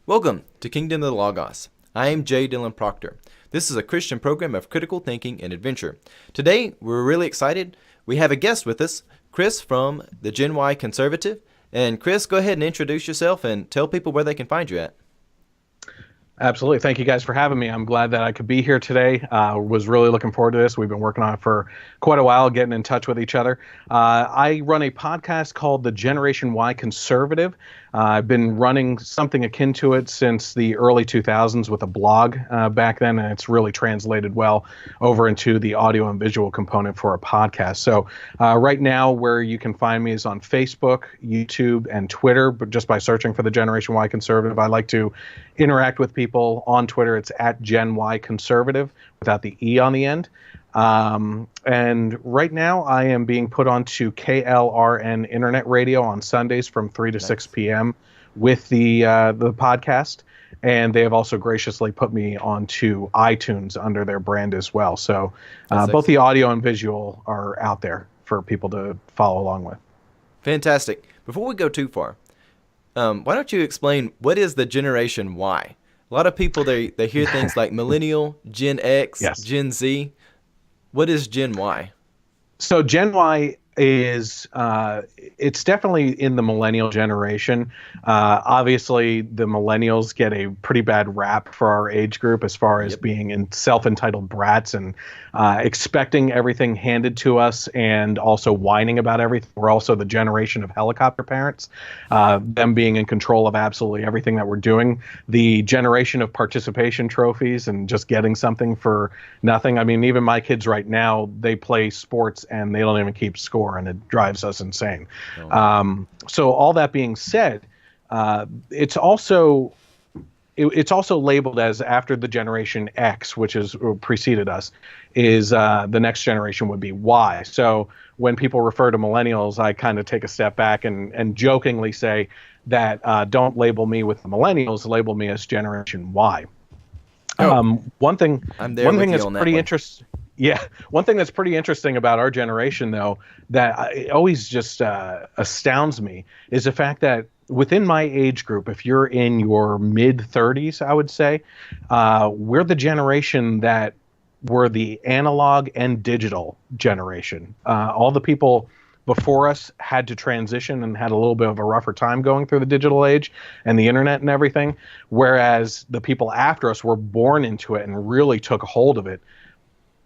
Welcome to Kingdom of the Logos. I am J. Dylan Proctor. This is a Christian program of critical thinking and adventure. Today, we're really excited. We have a guest with us, Chris from the Gen Y Conservative. And Chris, go ahead and introduce yourself and tell people where they can find you at. Absolutely. Thank you guys for having me. I'm glad that I could be here today. Was really looking forward to this. We've been working on it for quite a while, getting in touch with each other. I run a podcast called the Generation Y Conservative. I've been running something akin to it since the early 2000s with a blog back then, and it's really translated well over into the audio and visual component for a podcast. So right now, where you can find me is on Facebook, YouTube, and Twitter, but just by searching for the Generation Y Conservative. I like to interact with people on Twitter. It's at Gen Y Conservative without the E on the end. And right now I am being put onto KLRN Internet Radio on Sundays from 3 to 6 p.m. with the podcast. And they have also graciously put me onto iTunes under their brand as well. So both the audio and visual are out there for people to follow along with. Fantastic. Before we go too far, why don't you explain what is the Generation Y? A lot of people, they hear things like millennial, Gen X, yes. Gen Z. What is Gen Y? So Gen Y is it's definitely in the millennial generation. Obviously, the millennials get a pretty bad rap for our age group as far as being self-entitled brats and expecting everything handed to us and also whining about everything. We're also the generation of helicopter parents, them being in control of absolutely everything that we're doing. The generation of participation trophies and just getting something for nothing. I mean, even my kids right now, they play sports and they don't even keep score. And it drives us insane. So all that being said, it's also labeled as after the Generation X, which is preceded us, is the next generation would be Y. So when people refer to millennials, I kind of take a step back and jokingly say that don't label me with the millennials, label me as Generation Y. One thing that's pretty interesting. Yeah. One thing that's pretty interesting about our generation, though, that it always just astounds me is the fact that within my age group, if you're in your mid-30s, I would say, we're the generation that were the analog and digital generation. All the people before us had to transition and had a little bit of a rougher time going through the digital age and the internet and everything, whereas the people after us were born into it and really took hold of it.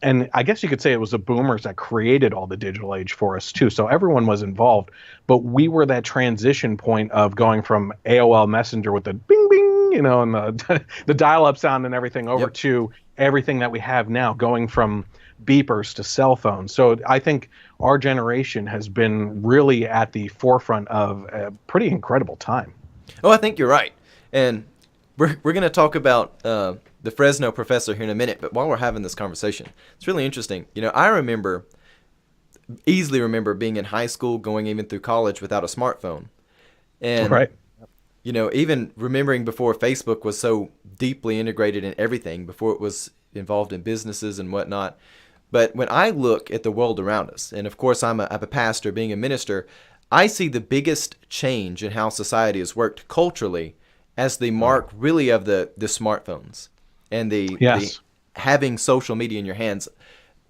And I guess you could say it was the boomers that created all the digital age for us, too. So everyone was involved. But we were that transition point of going from AOL Messenger with the bing, bing, and the dial-up sound and everything over to everything that we have now, going from beepers to cell phones. So I think our generation has been really at the forefront of a pretty incredible time. Oh, I think you're right. And we're going to talk about the Fresno professor here in a minute, but while we're having this conversation, it's really interesting. You know, I easily remember being in high school, going even through college without a smartphone. And, right. You know, even remembering before Facebook was so deeply integrated in everything, before it was involved in businesses and whatnot. But when I look at the world around us, and of course I'm a pastor, being a minister, I see the biggest change in how society has worked culturally as the mark really of the smartphones and the having social media in your hands.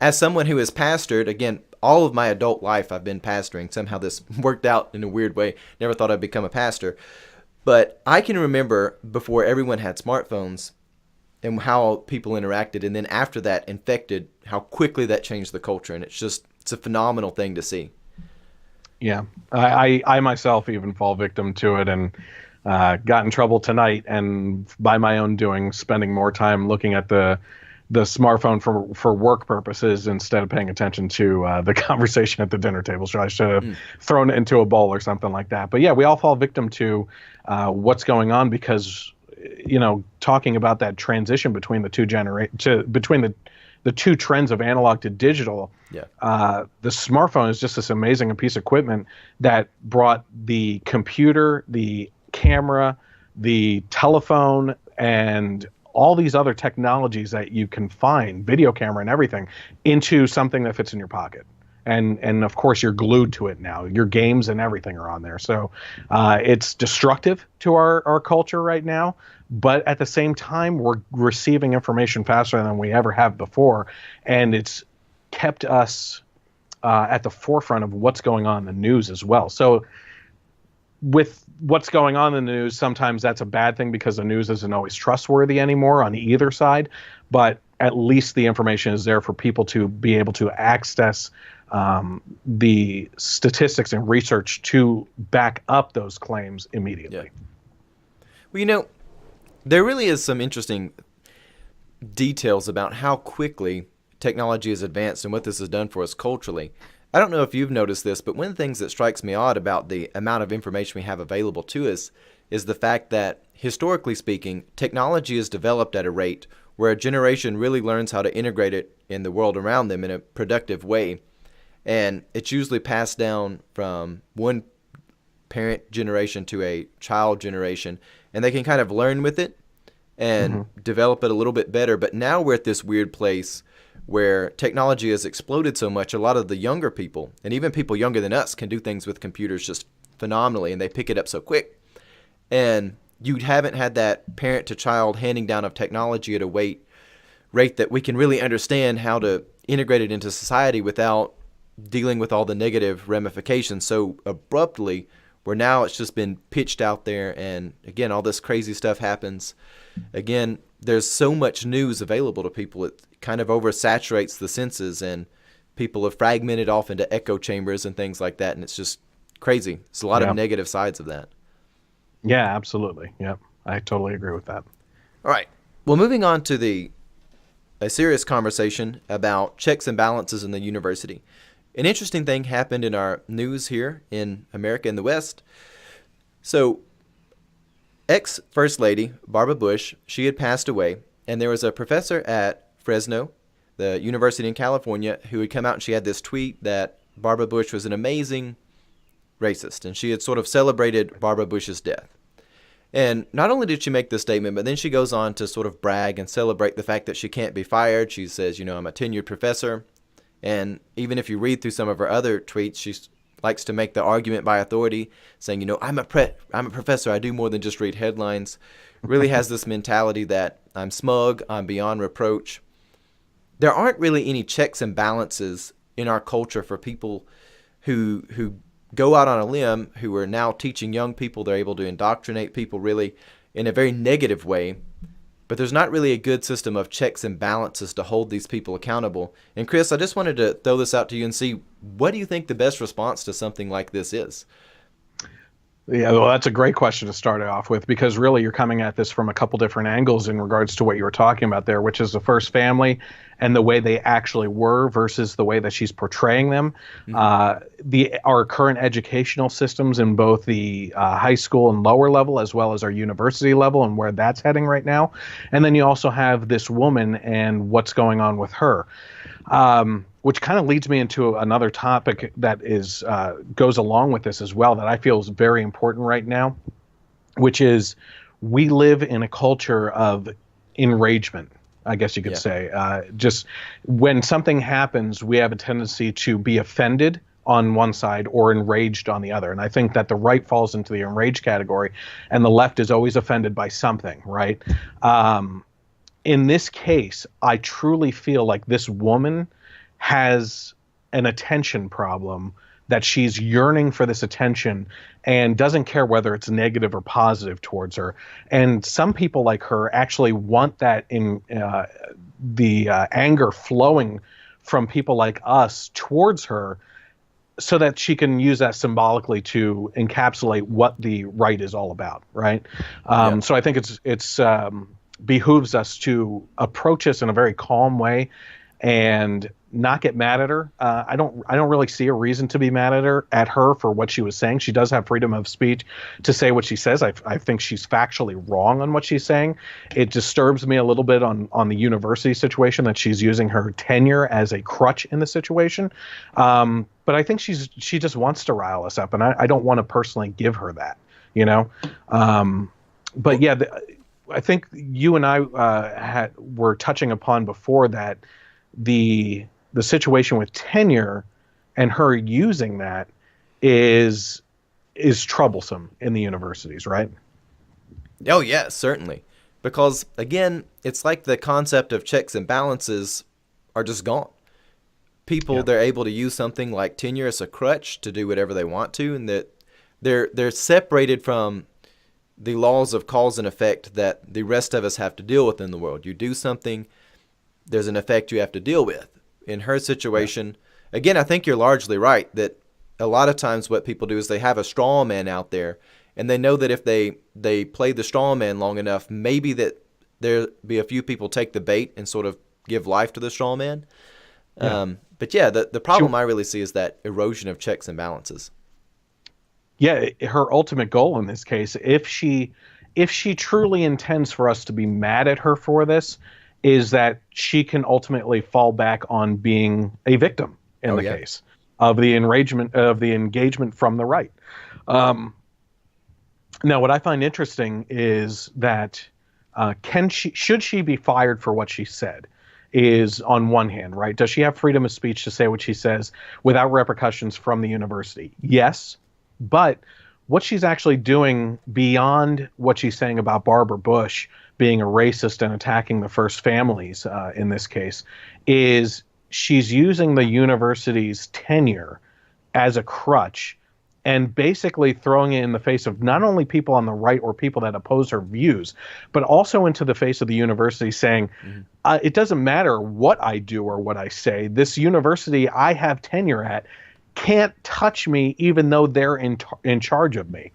As someone who has pastored, again, all of my adult life I've been pastoring. Somehow this worked out in a weird way. Never thought I'd become a pastor. But I can remember before everyone had smartphones and how people interacted, and then after that infected, how quickly that changed the culture. And it's a phenomenal thing to see. Yeah, I myself even fall victim to it and got in trouble tonight, and by my own doing, spending more time looking at the smartphone for work purposes instead of paying attention to the conversation at the dinner table. So I should have thrown it into a bowl or something like that. But yeah, we all fall victim to what's going on because, you know, talking about that transition between the the two trends of analog to digital. The smartphone is just this amazing piece of equipment that brought the computer, the camera, the telephone, and all these other technologies that you can find, video camera and everything, into something that fits in your pocket. and of course you're glued to it now. Your games and everything are on there. So it's destructive to our culture right now. But at the same time, we're receiving information faster than we ever have before, and it's kept us at the forefront of what's going on in the news as well. So with what's going on in the news, sometimes that's a bad thing because the news isn't always trustworthy anymore on either side. But at least the information is there for people to be able to access the statistics and research to back up those claims immediately. Yeah. Well, there really is some interesting details about how quickly technology has advanced and what this has done for us culturally. I don't know if you've noticed this, but one of the things that strikes me odd about the amount of information we have available to us is the fact that, historically speaking, technology is developed at a rate where a generation really learns how to integrate it in the world around them in a productive way. And it's usually passed down from one parent generation to a child generation, and they can kind of learn with it and develop it a little bit better. But now we're at this weird place where technology has exploded so much, a lot of the younger people, and even people younger than us, can do things with computers just phenomenally, and they pick it up so quick. And you haven't had that parent-to-child handing down of technology at a rate that we can really understand how to integrate it into society without dealing with all the negative ramifications so abruptly, where now it's just been pitched out there, and again, all this crazy stuff happens. Again, there's so much news available to people, it kind of oversaturates the senses, and people are fragmented off into echo chambers and things like that, and it's just crazy. There's a lot of negative sides of that. Yeah, absolutely. Yep, I totally agree with that. All right. Well, moving on to a serious conversation about checks and balances in the university. An interesting thing happened in our news here in America in the West. So, ex-First Lady Barbara Bush, she had passed away, and there was a professor at Fresno, the university in California, who had come out and she had this tweet that Barbara Bush was an amazing racist, and she had sort of celebrated Barbara Bush's death. And not only did she make this statement, but then she goes on to sort of brag and celebrate the fact that she can't be fired. She says, I'm a tenured professor. And even if you read through some of her other tweets, she likes to make the argument by authority, saying, I'm a professor. I do more than just read headlines. Really has this mentality that I'm smug, I'm beyond reproach. There aren't really any checks and balances in our culture for people who go out on a limb, who are now teaching young people. They're able to indoctrinate people really in a very negative way. But there's not really a good system of checks and balances to hold these people accountable. And Chris, I just wanted to throw this out to you and see, what do you think the best response to something like this is? Yeah, well, that's a great question to start it off with, because really you're coming at this from a couple different angles in regards to what you were talking about there, which is the first family and the way they actually were versus the way that she's portraying them. Our current educational systems in both the high school and lower level, as well as our university level, and where that's heading right now. And then you also have this woman and what's going on with her. Which kind of leads me into another topic that is goes along with this as well, that I feel is very important right now, which is we live in a culture of enragement, I guess you could say. Just when something happens, we have a tendency to be offended on one side or enraged on the other. And I think that the right falls into the enraged category, and the left is always offended by something, right? In this case, I truly feel like this woman has an attention problem, that she's yearning for this attention and doesn't care whether it's negative or positive towards her. And some people like her actually want that in the anger flowing from people like us towards her, so that she can use that symbolically to encapsulate what the right is all about, right? So I think it's behooves us to approach this in a very calm way and not get mad at her. I don't really see a reason to be mad at her for what she was saying. She does have freedom of speech to say what she says. I think she's factually wrong on what she's saying. It disturbs me a little bit on the university situation that she's using her tenure as a crutch in the situation. But I think she just wants to rile us up, and I don't want to personally give her that, But yeah, I think you and I were touching upon before that the situation with tenure and her using that is troublesome in the universities, right? Oh, yeah, certainly. Because, again, it's like the concept of checks and balances are just gone. People, Yeah. they're able to use something like tenure as a crutch to do whatever they want to, and that they're separated from the laws of cause and effect that the rest of us have to deal with in the world. You do something, there's an effect you have to deal with. In her situation, again, I think you're largely right that a lot of times what people do is they have a straw man out there, and they know that if they play the straw man long enough, maybe that there be a few people take the bait and sort of give life to the straw man. Yeah. But yeah, the She, problem I really see is that erosion of checks and balances. yeah, her ultimate goal in this case, if she truly intends for us to be mad at her for this, is that she can ultimately fall back on being a victim in Oh the yeah. case of the engagement from the right. Um, Now, what I find interesting is that should she be fired for what she said? Is on one hand, right? Does she have freedom of speech to say what she says without repercussions from the university? Yes, but what she's actually doing beyond what she's saying about Barbara Bush being a racist and attacking the first families in this case is she's using the university's tenure as a crutch and basically throwing it in the face of not only people on the right or people that oppose her views, but also into the face of the university saying, Mm-hmm. it doesn't matter what I do or what I say. This university I have tenure at can't touch me even though they're in charge of me.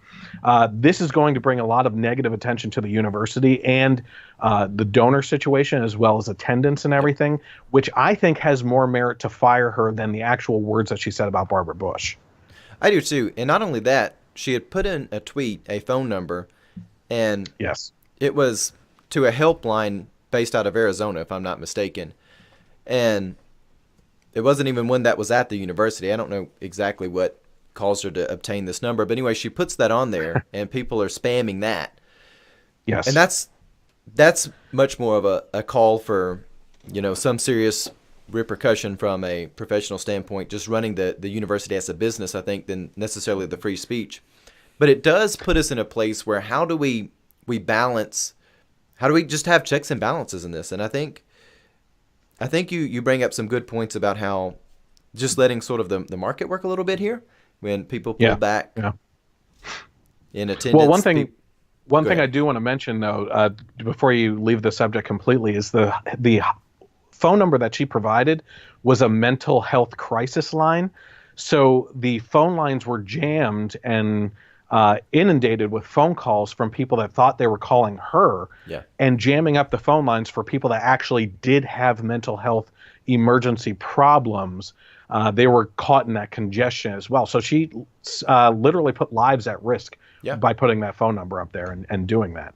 This is going to bring a lot of negative attention to the university and the donor situation as well as attendance and everything, which I think has more merit to fire her than the actual words that she said about Barbara Bush. I do too. And not only that, she had put in a tweet, a phone number, and Yes. it was to a helpline based out of Arizona, if I'm not mistaken. And it wasn't even one that was at the university. I don't know exactly what caused her to obtain this number. But anyway, she puts that on there, and people are spamming that. And Yes. that's much more of a call for, some serious repercussion from a professional standpoint, just running the university as a business, I think, than necessarily the free speech. But it does put us in a place where how do we balance, how do we just have checks and balances in this? And I think you bring up some good points about how just letting sort of the market work a little bit here when people pull Yeah. back Yeah. in Well, attendance. one Go thing I ahead. do want to mention though, before you leave the subject completely, is the phone number that she provided was a mental health crisis line. So the phone lines were jammed and inundated with phone calls from people that thought they were calling her Yeah. and jamming up the phone lines for people that actually did have mental health emergency problems. They were caught in that congestion as well. So she literally put lives at risk Yeah. by putting that phone number up there and doing that.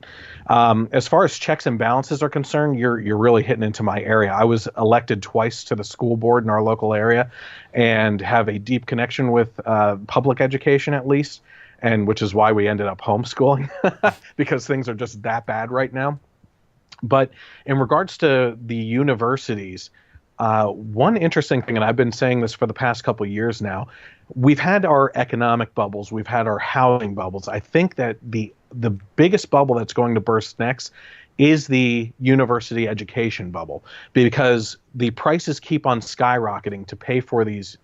As far as checks and balances are concerned, you're really hitting into my area. I was elected twice to the school board in our local area and have a deep connection with public education at least, and which is why we ended up homeschooling because things are just that bad right now. But in regards to the universities, one interesting thing, and I've been saying this for the past couple of years now, we've had our economic bubbles, we've had our housing bubbles. I think that the biggest bubble that's going to burst next is the university education bubble because the prices keep on skyrocketing to pay for these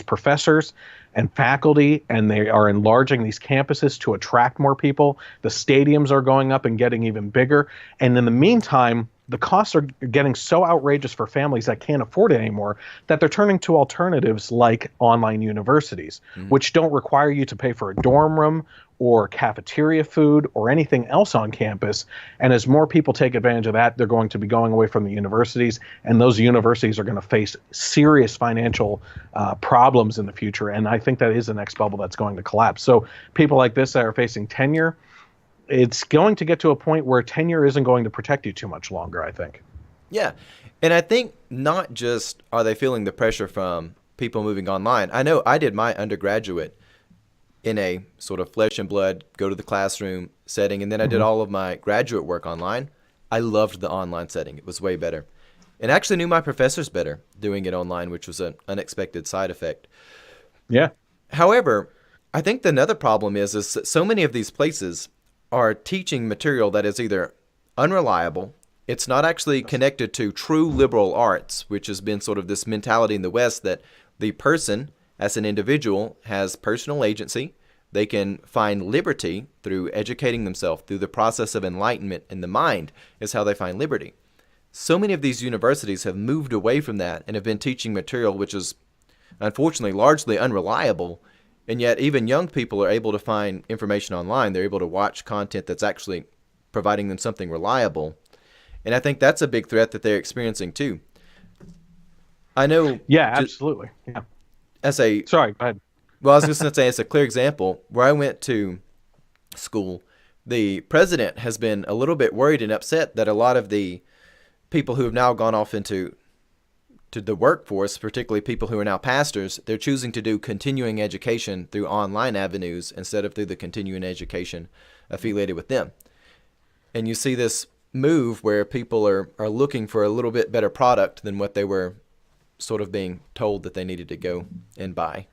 professors and faculty, and they are enlarging these campuses to attract more people. The stadiums are going up and getting even bigger, and in the meantime, the costs are getting so outrageous for families that can't afford it anymore that they're turning to alternatives like online universities, which don't require you to pay for a dorm room or cafeteria food or anything else on campus. And as more people take advantage of that, they're going to be going away from the universities, and those universities are going to face serious financial problems in the future. And I think that is the next bubble that's going to collapse. So people like this that are facing tenure, it's going to get to a point where tenure isn't going to protect you too much longer, I think. Yeah. And I think not just are they feeling the pressure from people moving online. I know I did my undergraduate in a sort of flesh and blood, go to the classroom setting, and then I did all of my graduate work online. I loved the online setting. It was way better. and actually knew my professors better doing it online, which was an unexpected side effect. Yeah. However, I think another problem is that so many of these places are teaching material that is either unreliable, it's not actually connected to true liberal arts, which has been sort of this mentality in the West that the person as an individual has personal agency. They can find liberty through educating themselves, through the process of enlightenment in the mind is how they find liberty. So many of these universities have moved away from that and have been teaching material which is unfortunately largely unreliable, and yet even young people are able to find information online. They're able to watch content that's actually providing them something reliable. And I think that's a big threat that they're experiencing too. I know. Yeah, absolutely. Yeah. As a Sorry, go ahead. Well, I was just going to say, it's a clear example. Where I went to school, the president has been a little bit worried and upset that a lot of the people who have now gone off into the workforce, particularly people who are now pastors, they're choosing to do continuing education through online avenues instead of through the continuing education affiliated with them. And you see this move where people are looking for a little bit better product than what they were sort of being told that they needed to go and buy.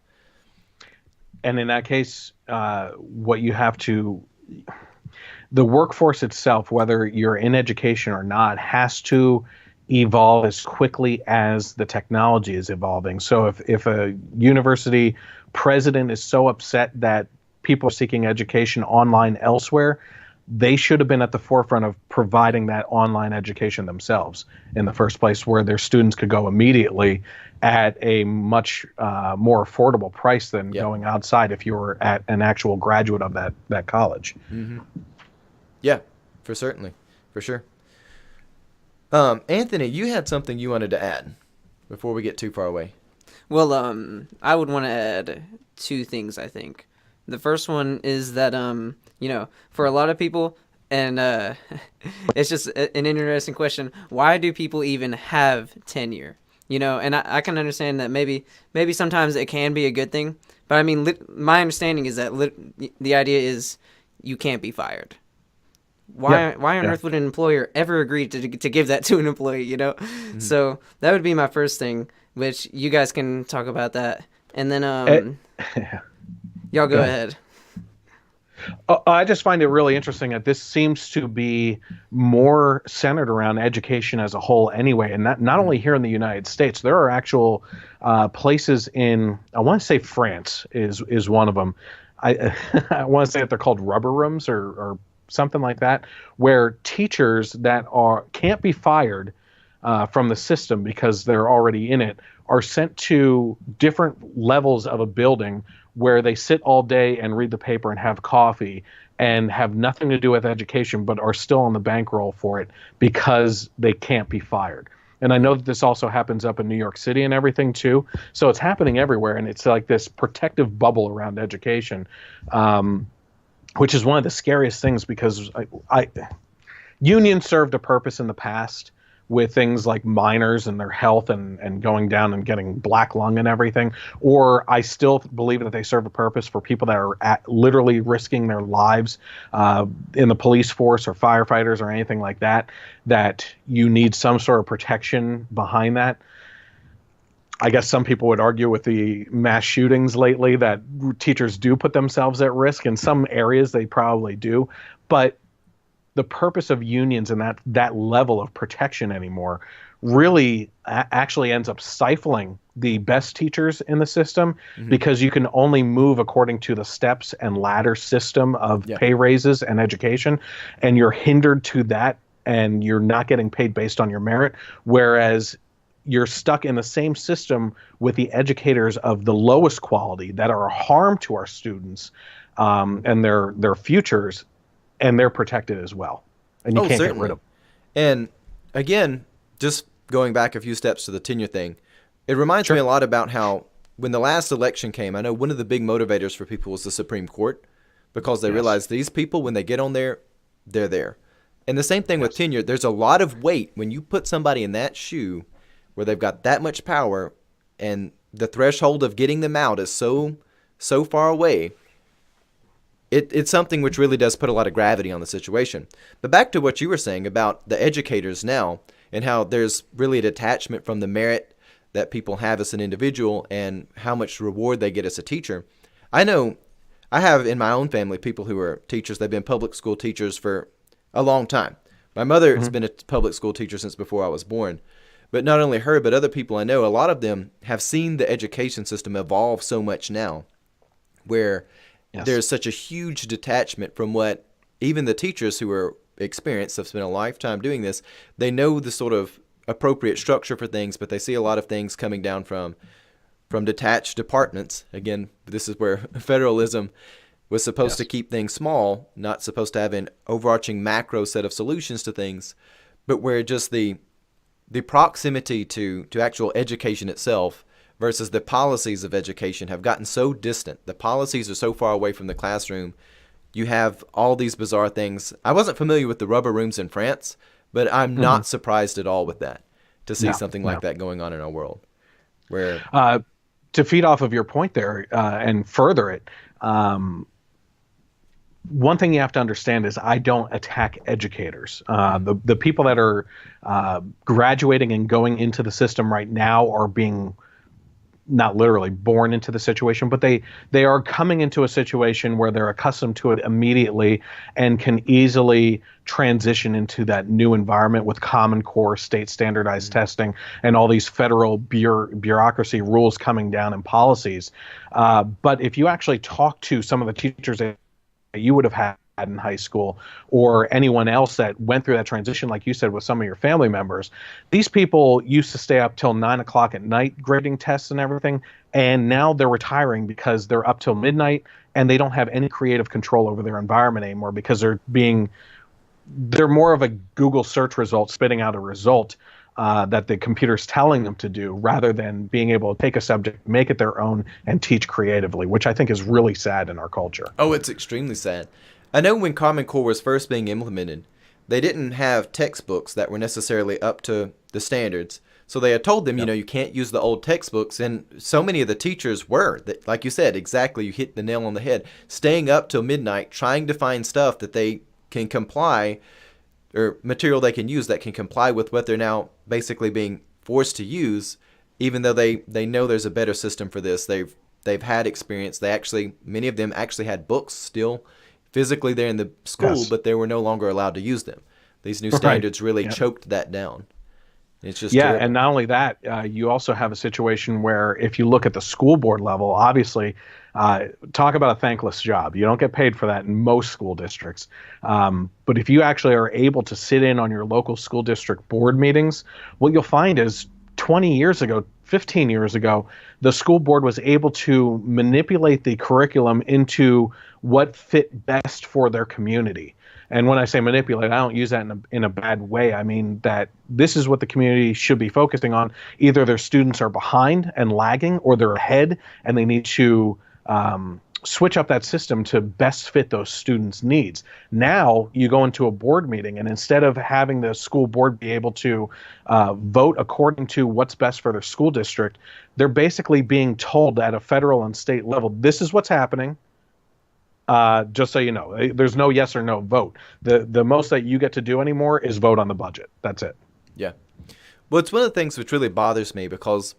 And in that case, what you have to, the workforce itself, whether you're in education or not, has to evolve as quickly as the technology is evolving. So if a university president is so upset that people are seeking education online elsewhere, they should have been at the forefront of providing that online education themselves in the first place, where their students could go immediately at a much more affordable price than going outside if you were at an actual graduate of that college. Mm-hmm. Yeah, for sure. Anthony, you had something you wanted to add before we get too far away. Well, I would want to add two things, I think. The first one is that, for a lot of people, and it's just an interesting question, why do people even have tenure? And I can understand that maybe sometimes it can be a good thing, but I mean, my understanding is that the idea is you can't be fired. Why on earth would an employer ever agree to give that to an employee, Mm-hmm. So that would be my first thing, which you guys can talk about that. And then y'all go ahead. I just find it really interesting that this seems to be more centered around education as a whole anyway, and not only here in the United States. There are actual places in, I want to say France is one of them. I want to say that they're called rubber rooms or something like that, where teachers that can't be fired from the system because they're already in it are sent to different levels of a building where they sit all day and read the paper and have coffee and have nothing to do with education, but are still on the bankroll for it because they can't be fired. And I know that this also happens up in New York City and everything too. So it's happening everywhere, and it's like this protective bubble around education, which is one of the scariest things, because unions served a purpose in the past with things like miners and their health and going down and getting black lung and everything. Or I still believe that they serve a purpose for people that are literally risking their lives in the police force or firefighters or anything like that, that you need some sort of protection behind that. I guess some people would argue with the mass shootings lately that teachers do put themselves at risk. In some areas, they probably do. But the purpose of unions and that level of protection anymore really actually ends up stifling the best teachers in the system, because you can only move according to the steps and ladder system of pay raises and education, and you're hindered to that, and you're not getting paid based on your merit, whereas you're stuck in the same system with the educators of the lowest quality that are a harm to our students and their futures, and they're protected as well, and you can't get rid of them. And again, just going back a few steps to the tenure thing, it reminds me a lot about how when the last election came, I know one of the big motivators for people was the Supreme Court, because they realized these people, when they get on there, they're there. And the same thing with tenure. There's a lot of weight when you put somebody in that shoe where they've got that much power, and the threshold of getting them out is so far away. It's something which really does put a lot of gravity on the situation. But back to what you were saying about the educators now, and how there's really a detachment from the merit that people have as an individual and how much reward they get as a teacher. I know I have in my own family people who are teachers. They've been public school teachers for a long time. My mother has been a public school teacher since before I was born. But not only her, but other people I know, a lot of them have seen the education system evolve so much now where there's such a huge detachment from what even the teachers who are experienced, have spent a lifetime doing this, they know the sort of appropriate structure for things, but they see a lot of things coming down from detached departments. Again, this is where federalism was supposed to keep things small, not supposed to have an overarching macro set of solutions to things, but where just the proximity to actual education itself versus the policies of education have gotten so distant. The policies are so far away from the classroom. You have all these bizarre things. I wasn't familiar with the rubber rooms in France, but I'm not surprised at all with that, to see something like that going on in our world. Where to feed off of your point there and further it, one thing you have to understand is I don't attack educators. The people that are graduating and going into the system right now are being not literally born into the situation, but they are coming into a situation where they're accustomed to it immediately and can easily transition into that new environment with Common Core, state standardized testing, and all these federal bureaucracy rules coming down and policies. But if you actually talk to some of the teachers that you would have had in high school, or anyone else that went through that transition, like you said, with some of your family members, these people used to stay up till 9 o'clock at night grading tests and everything, and now they're retiring because they're up till midnight and they don't have any creative control over their environment anymore because they're more of a Google search result spitting out a result that the computer's telling them to do, rather than being able to take a subject, make it their own, and teach creatively, which I think is really sad in our culture. Oh, it's extremely sad. I know when Common Core was first being implemented, they didn't have textbooks that were necessarily up to the standards. So they had told them, you can't use the old textbooks. And so many of the teachers were, that, like you said, exactly, you hit the nail on the head, staying up till midnight, trying to find stuff that they can comply, or material they can use that can comply with what they're now basically being forced to use, even though they know there's a better system for this. They've had experience. Many of them actually had books still physically there in the school, but they were no longer allowed to use them. These new standards really choked that down. It's just terrible. And not only that, you also have a situation where if you look at the school board level, obviously, talk about a thankless job. You don't get paid for that in most school districts. But if you actually are able to sit in on your local school district board meetings, what you'll find is 20 years ago, 15 years ago, the school board was able to manipulate the curriculum into what fit best for their community. And when I say manipulate, I don't use that in a bad way. I mean that this is what the community should be focusing on. Either their students are behind and lagging, or they're ahead and they need to switch up that system to best fit those students' needs. Now you go into a board meeting, and instead of having the school board be able to vote according to what's best for their school district, they're basically being told at a federal and state level, this is what's happening. Just so you know, there's no yes or no vote. The most that you get to do anymore is vote on the budget. That's it. Yeah. Well, it's one of the things which really bothers me, because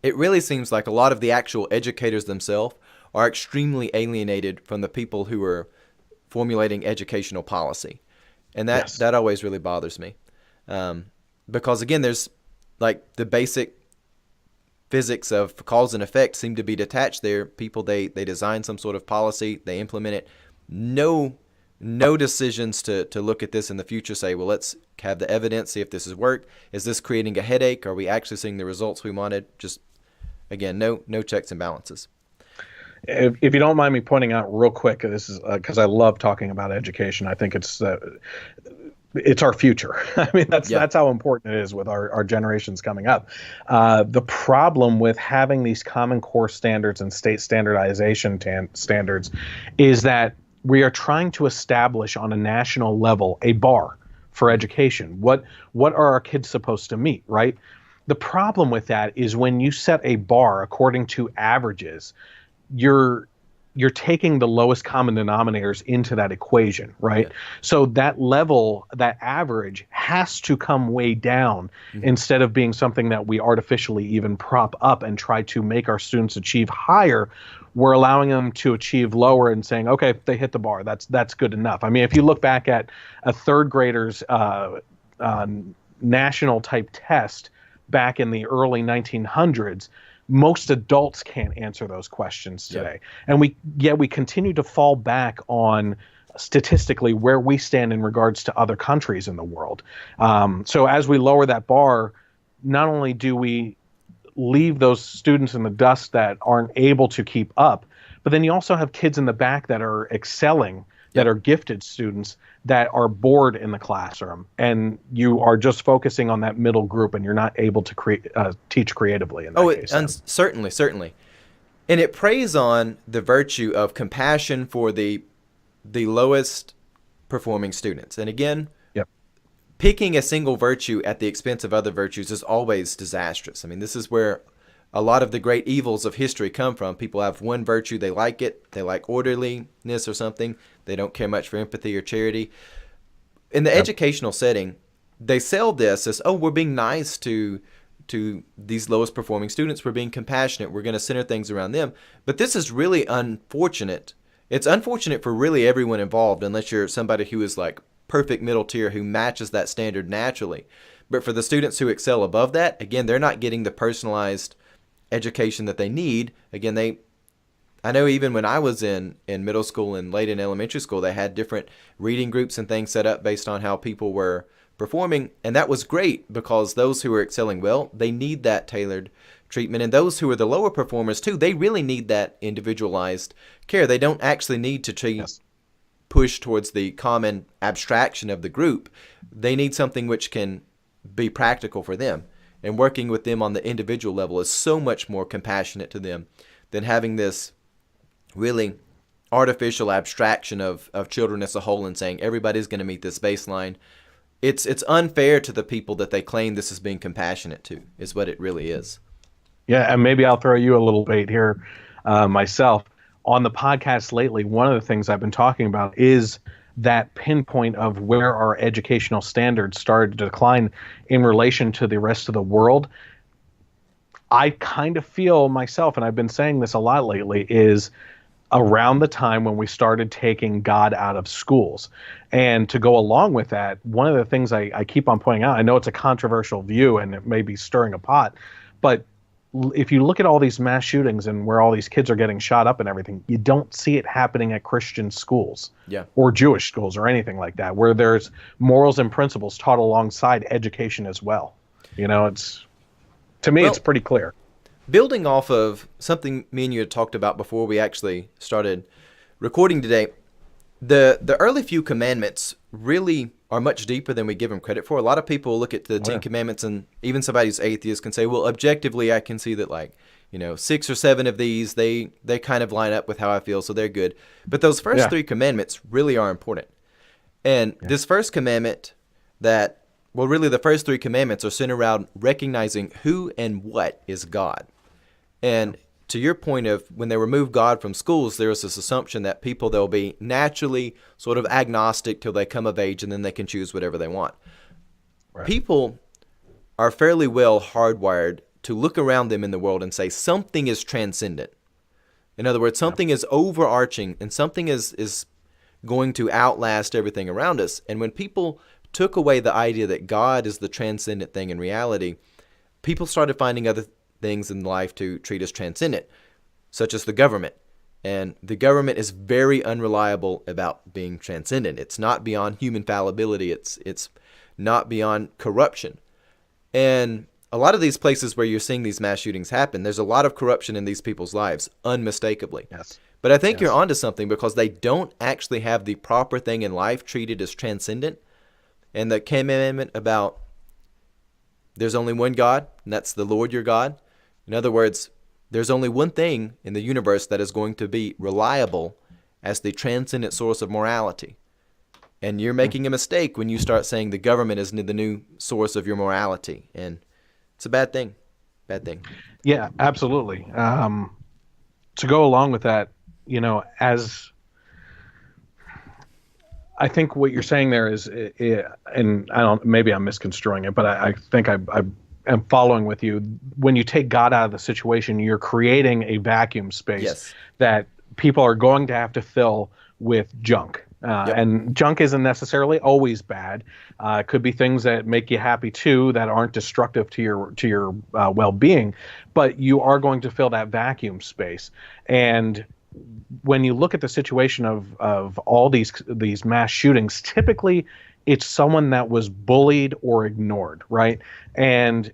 it really seems like a lot of the actual educators themselves are extremely alienated from the people who are formulating educational policy. And that always really bothers me. Because, again, there's like the basic physics of cause and effect seem to be detached there. People, they design some sort of policy, they implement it. No decisions to look at this in the future, say, well, let's have the evidence, see if this has worked. Is this creating a headache? Are we actually seeing the results we wanted? Just, again, no checks and balances. If you don't mind me pointing out real quick, this is because I love talking about education. I think it's our future. I mean, that's how important it is with our generations coming up. The problem with having these Common Core standards and state standardization standards is that we are trying to establish on a national level a bar for education. What are our kids supposed to meet, right? The problem with that is when you set a bar according to averages, you're you're taking the lowest common denominators into that equation, right? Yeah. So that level, that average has to come way down instead of being something that we artificially even prop up and try to make our students achieve higher. We're allowing them to achieve lower and saying, okay, they hit the bar. That's good enough. I mean, if you look back at a third grader's national type test back in the early 1900s, most adults can't answer those questions today. And we continue to fall back on statistically where we stand in regards to other countries in the world. So as we lower that bar, not only do we leave those students in the dust that aren't able to keep up, but then you also have kids in the back that are excelling, that are gifted students that are bored in the classroom, and you are just focusing on that middle group, and you're not able to teach creatively in that case. Certainly. And it preys on the virtue of compassion for the lowest performing students. And again, picking a single virtue at the expense of other virtues is always disastrous. I mean, this is where a lot of the great evils of history come from. People have one virtue, they like it, they like orderliness or something, they don't care much for empathy or charity. In the educational setting, they sell this as, oh, we're being nice to these lowest performing students, we're being compassionate, we're going to center things around them. But this is really unfortunate. It's unfortunate for really everyone involved, unless you're somebody who is like perfect middle tier who matches that standard naturally. But for the students who excel above that, again, they're not getting the personalized education that they need. Again, I know even when I was in middle school and late in elementary school, they had different reading groups and things set up based on how people were performing. And that was great because those who are excelling well, they need that tailored treatment. And those who are the lower performers too, they really need that individualized care. They don't actually need to push towards the common abstraction of the group. They need something which can be practical for them. And working with them on the individual level is so much more compassionate to them than having this really artificial abstraction of children as a whole and saying everybody's going to meet this baseline. It's unfair to the people that they claim this is being compassionate to, is what it really is. Yeah, and maybe I'll throw you a little bait here myself. On the podcast lately, one of the things I've been talking about is that pinpoint of where our educational standards started to decline in relation to the rest of the world. I kind of feel myself, and I've been saying this a lot lately, is around the time when we started taking God out of schools. And to go along with that, one of the things I keep on pointing out, I know it's a controversial view and it may be stirring a pot, but if you look at all these mass shootings and where all these kids are getting shot up and everything, you don't see it happening at Christian schools or Jewish schools or anything like that, where there's morals and principles taught alongside education as well. You know, it's pretty clear. Building off of something me and you had talked about before we actually started recording today, the early few commandments really are much deeper than we give them credit for. A lot of people look at the Ten Commandments, and even somebody who's atheist can say, well, objectively, I can see that 6 or 7 of these, they kind of line up with how I feel, so they're good. But those first 3 commandments really are important. And this first commandment really the first 3 commandments are centered around recognizing who and what is God. And to your point of when they remove God from schools, there is this assumption that people, they'll be naturally sort of agnostic till they come of age and then they can choose whatever they want. Right. People are fairly well hardwired to look around them in the world and say something is transcendent. In other words, something is overarching and something is going to outlast everything around us. And when people took away the idea that God is the transcendent thing in reality, people started finding other things in life to treat as transcendent, such as the government. And the government is very unreliable about being transcendent. It's not beyond human fallibility. It's not beyond corruption. And a lot of these places where you're seeing these mass shootings happen, there's a lot of corruption in these people's lives, unmistakably. Yes. But I think you're onto something because they don't actually have the proper thing in life treated as transcendent. And the commandment about there's only one God, and that's the Lord your God. In other words, there's only one thing in the universe that is going to be reliable as the transcendent source of morality. And you're making a mistake when you start saying the government is the new source of your morality. And it's a bad thing. Bad thing. Yeah, absolutely. To go along with that, as I think what you're saying there is, and maybe I'm misconstruing it, but I think I am following with you. When you take God out of the situation, you're creating a vacuum space Yes. that people are going to have to fill with junk. Yep. And junk isn't necessarily always bad. It could be things that make you happy too, that aren't destructive to your well-being. But you are going to fill that vacuum space. And when you look at the situation of all these mass shootings, typically it's someone that was bullied or ignored, right? And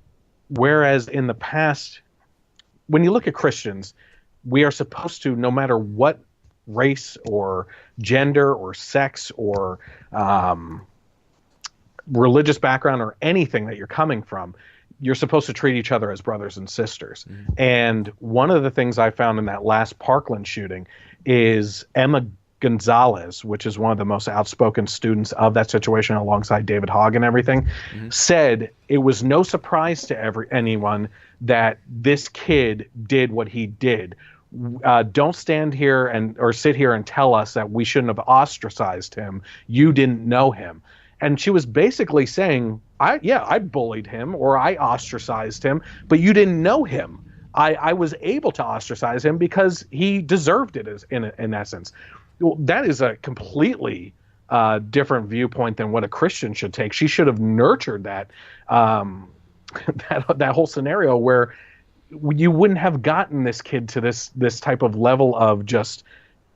whereas in the past, when you look at Christians, we are supposed to, no matter what race or gender or sex or religious background or anything that you're coming from, you're supposed to treat each other as brothers and sisters. Mm-hmm. And one of the things I found in that last Parkland shooting is Emma Gonzalez, which is one of the most outspoken students of that situation alongside David Hogg and everything, said it was no surprise to anyone that this kid did what he did. Don't stand here or sit here and tell us that we shouldn't have ostracized him. You didn't know him. And she was basically saying, I bullied him or I ostracized him, but you didn't know him. I was able to ostracize him because he deserved it in essence. Well, that is a completely different viewpoint than what a Christian should take. She should have nurtured that that whole scenario where you wouldn't have gotten this kid to this type of level of just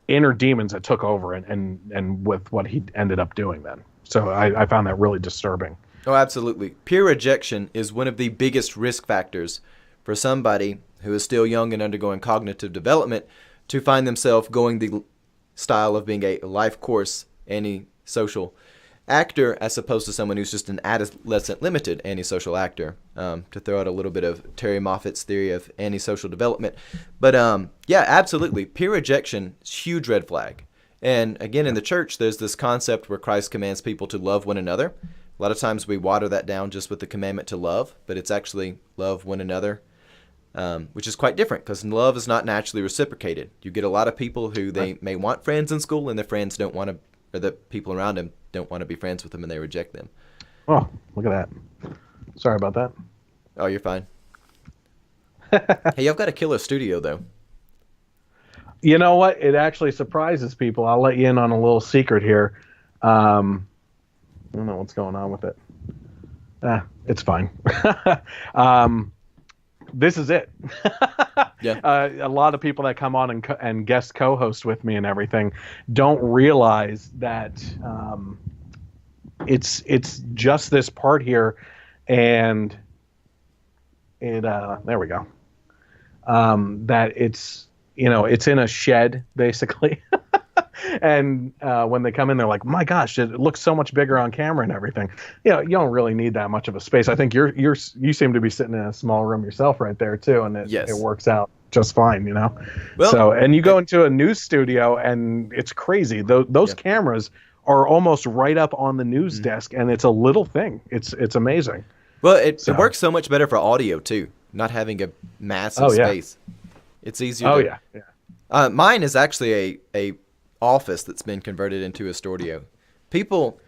inner demons that took over and with what he ended up doing then. So I found that really disturbing. Oh, absolutely. Peer rejection is one of the biggest risk factors for somebody who is still young and undergoing cognitive development to find themselves going the style of being a life course antisocial actor as opposed to someone who's just an adolescent limited antisocial actor, to throw out a little bit of Terry Moffat's theory of antisocial development. But yeah, absolutely. Peer rejection is a huge red flag. And again, in the church, there's this concept where Christ commands people to love one another. A lot of times we water that down just with the commandment to love, but it's actually love one another, which is quite different because love is not naturally reciprocated. You get a lot of people who they may want friends in school and their friends don't want to, or the people around them don't want to be friends with them and they reject them. Oh, look at that. Sorry about that. Oh, you're fine. Hey, I've got a killer studio though. You know what? It actually surprises people. I'll let you in on a little secret here. I don't know what's going on with it. It's fine. This is it. Yeah. A lot of people that come on and guest co-host with me and everything don't realize that it's just this part here, and it there we go. That it's in a shed basically. And when they come in, they're like, "My gosh, it looks so much bigger on camera and everything." You don't really need that much of a space. I think you seem to be sitting in a small room yourself right there too, and it works out just fine. Well, so and you go into a news studio and it's crazy. Those cameras are almost right up on the news desk, and it's a little thing. It's amazing. Well, it works so much better for audio too, not having a massive space. It's easier. Oh yeah. Mine is actually a office that's been converted into a studio. People,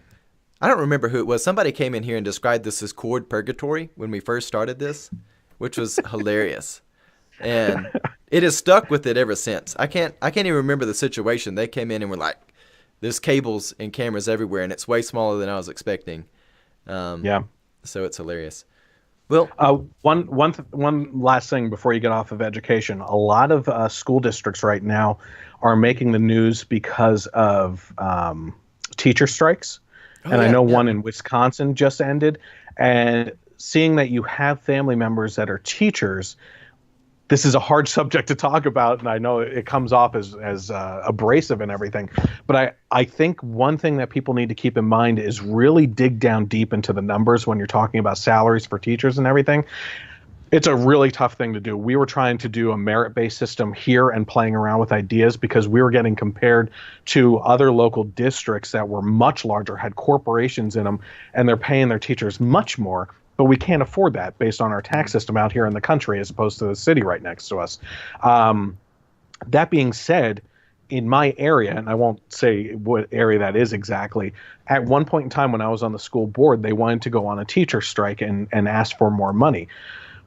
I don't remember who it was. Somebody came in here and described this as chord purgatory when we first started this, which was hilarious. And it has stuck with it ever since. I can't even remember the situation. They came in and were like, "There's cables and cameras everywhere, and it's way smaller than I was expecting." Yeah. So it's hilarious. Well, one last thing before you get off of education. A lot of school districts right now are making the news because of teacher strikes. And I know one in Wisconsin just ended. And seeing that you have family members that are teachers, this is a hard subject to talk about, and I know it comes off as abrasive and everything. But I think one thing that people need to keep in mind is really dig down deep into the numbers when you're talking about salaries for teachers and everything. It's a really tough thing to do. We were trying to do a merit-based system here and playing around with ideas because we were getting compared to other local districts that were much larger, had corporations in them, and they're paying their teachers much more. But we can't afford that based on our tax system out here in the country as opposed to the city right next to us. That being said, in my area, and I won't say what area that is exactly, at one point in time when I was on the school board, they wanted to go on a teacher strike and ask for more money.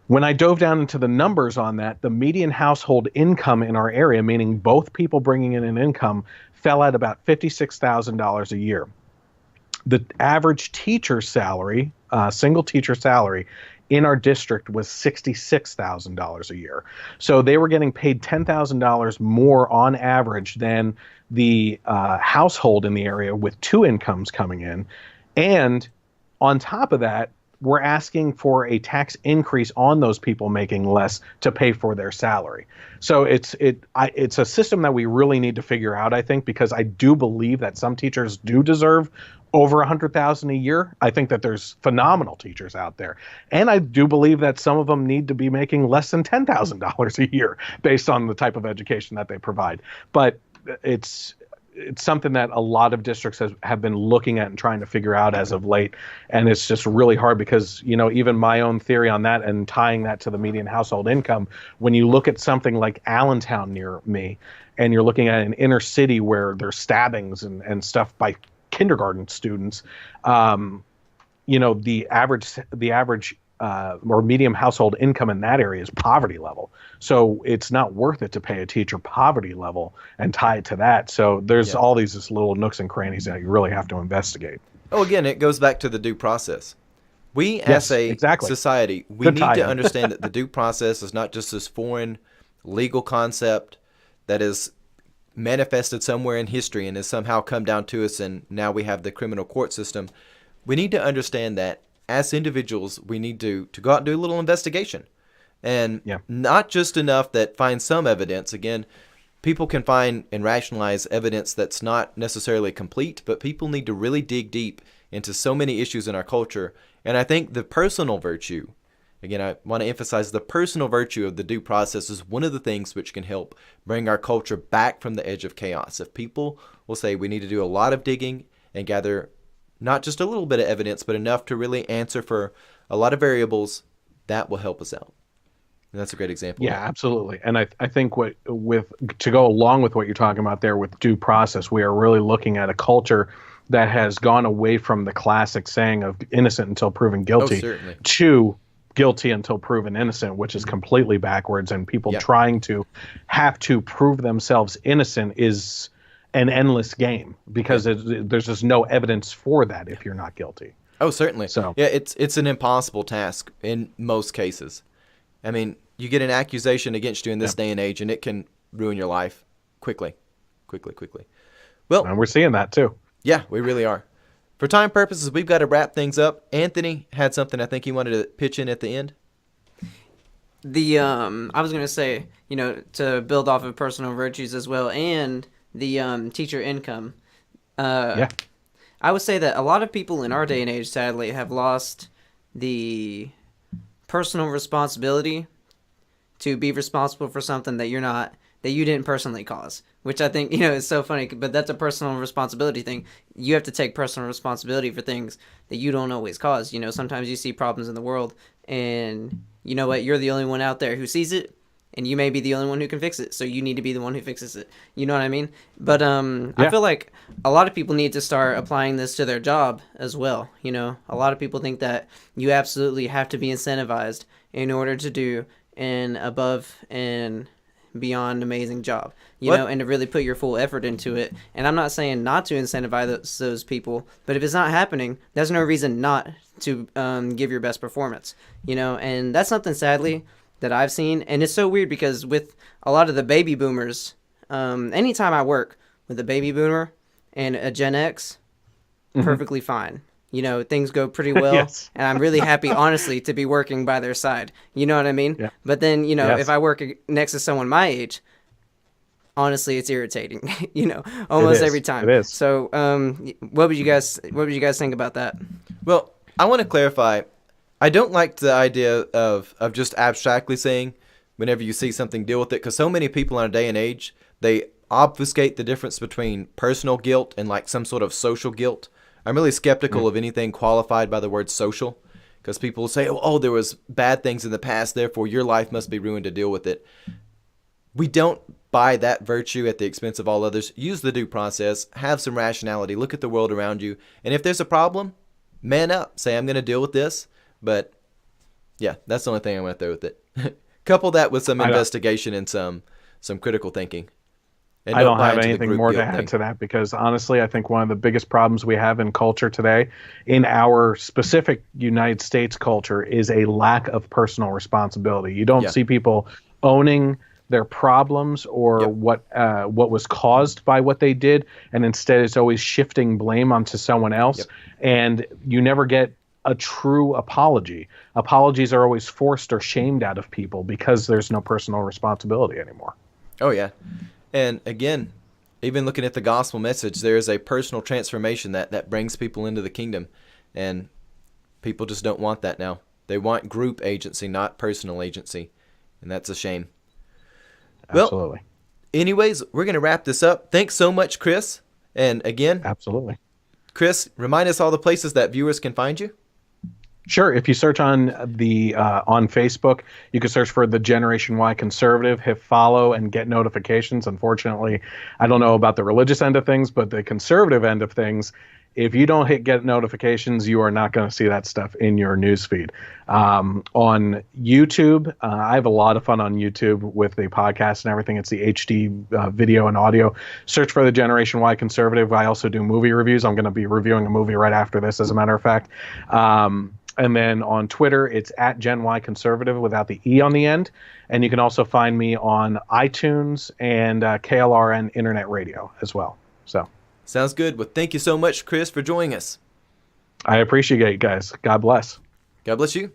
When I dove down into the numbers on that, the median household income in our area, meaning both people bringing in an income, fell at about $56,000 a year. The average teacher salary, single teacher salary, in our district was $66,000 a year. So they were getting paid $10,000 more on average than the household in the area with two incomes coming in. And on top of that, we're asking for a tax increase on those people making less to pay for their salary. So it's a system that we really need to figure out, I think, because I do believe that some teachers do deserve over $100,000 a year. I think that there's phenomenal teachers out there, and I do believe that some of them need to be making less than $10,000 a year based on the type of education that they provide. But it's something that a lot of districts have been looking at and trying to figure out as of late. And it's just really hard because, even my own theory on that and tying that to the median household income, when you look at something like Allentown near me, and you're looking at an inner city where there's stabbings and stuff by kindergarten students, the average or medium household income in that area is poverty level. So it's not worth it to pay a teacher poverty level and tie it to that. So there's all these just little nooks and crannies that you really have to investigate. Oh, again, it goes back to the due process. We, as a society, we need to understand that the due process is not just this foreign legal concept that is manifested somewhere in history and has somehow come down to us, and now we have the criminal court system. We need to understand that as individuals, we need to go out and do a little investigation. And not just enough that find some evidence. Again, people can find and rationalize evidence that's not necessarily complete, but people need to really dig deep into so many issues in our culture. And I think the personal virtue, again, I want to emphasize the personal virtue of the due process is one of the things which can help bring our culture back from the edge of chaos. If people will say we need to do a lot of digging and gather not just a little bit of evidence, but enough to really answer for a lot of variables, that will help us out. And that's a great example. Yeah, absolutely. And I think to go along with what you're talking about there with due process, we are really looking at a culture that has gone away from the classic saying of innocent until proven guilty to guilty until proven innocent, which is completely backwards. And people trying to have to prove themselves innocent is an endless game because there's just no evidence for that if you're not guilty. Oh, certainly. So yeah, it's an impossible task in most cases. I mean, you get an accusation against you in this day and age, and it can ruin your life quickly. Well, and we're seeing that too. Yeah, we really are. For time purposes, we've got to wrap things up. Anthony had something I think he wanted to pitch in at the end. I was going to say, to build off of personal virtues as well, and the teacher income. I would say that a lot of people in our day and age, sadly, have lost the personal responsibility to be responsible for something that you didn't personally cause, which I think, is so funny, but that's a personal responsibility thing. You have to take personal responsibility for things that you don't always cause. Sometimes you see problems in the world and you know what, you're the only one out there who sees it, and you may be the only one who can fix it, so you need to be the one who fixes it. You know what I mean? But I feel like a lot of people need to start applying this to their job as well. A lot of people think that you absolutely have to be incentivized in order to do an above and beyond amazing job, and to really put your full effort into it. And I'm not saying not to incentivize those people, but if it's not happening, there's no reason not to give your best performance, and that's something, sadly, that I've seen. And it's so weird because with a lot of the baby boomers, anytime I work with a baby boomer and a Gen X, perfectly fine. Things go pretty well, and I'm really happy, honestly, to be working by their side. You know what I mean? Yeah. But then, if I work next to someone my age, honestly, it's irritating. Almost every time. It is. So, what would you guys think about that? Well, I want to clarify. I don't like the idea of just abstractly saying whenever you see something, deal with it, because so many people in our day and age, they obfuscate the difference between personal guilt and like some sort of social guilt. I'm really skeptical of anything qualified by the word social, because people say, oh, there was bad things in the past, therefore your life must be ruined to deal with it. We don't buy that virtue at the expense of all others. Use the due process. Have some rationality. Look at the world around you. And if there's a problem, man up. Say, I'm going to deal with this. But yeah, that's the only thing I'm going to throw with it. Couple that with some investigation and some critical thinking. And I don't buy have into the anything group more to guilt add thing. to that, because honestly, I think one of the biggest problems we have in culture today, in our specific United States culture, is a lack of personal responsibility. You don't Yeah. see people owning their problems or Yep. what was caused by what they did, and instead it's always shifting blame onto someone else. Yep. And you never get a true apology. Apologies are always forced or shamed out of people because there's no personal responsibility anymore. Oh, yeah. And again, even looking at the gospel message, there is a personal transformation that brings people into the kingdom. And people just don't want that now. They want group agency, not personal agency. And that's a shame. Absolutely. Well, anyways, we're going to wrap this up. Thanks so much, Chris. And again, Absolutely. Chris, remind us all the places that viewers can find you. Sure. If you search on Facebook, you can search for the Generation Y Conservative, hit follow, and get notifications. Unfortunately, I don't know about the religious end of things, but the conservative end of things, if you don't hit get notifications, you are not going to see that stuff in your newsfeed. On YouTube, I have a lot of fun on YouTube with the podcast and everything. It's the HD video and audio. Search for the Generation Y Conservative. I also do movie reviews. I'm going to be reviewing a movie right after this, as a matter of fact. And then on Twitter, it's at Gen Y Conservative without the E on the end. And you can also find me on iTunes and KLRN Internet Radio as well. So Sounds good. Well, thank you so much, Chris, for joining us. I appreciate it, guys. God bless. God bless you.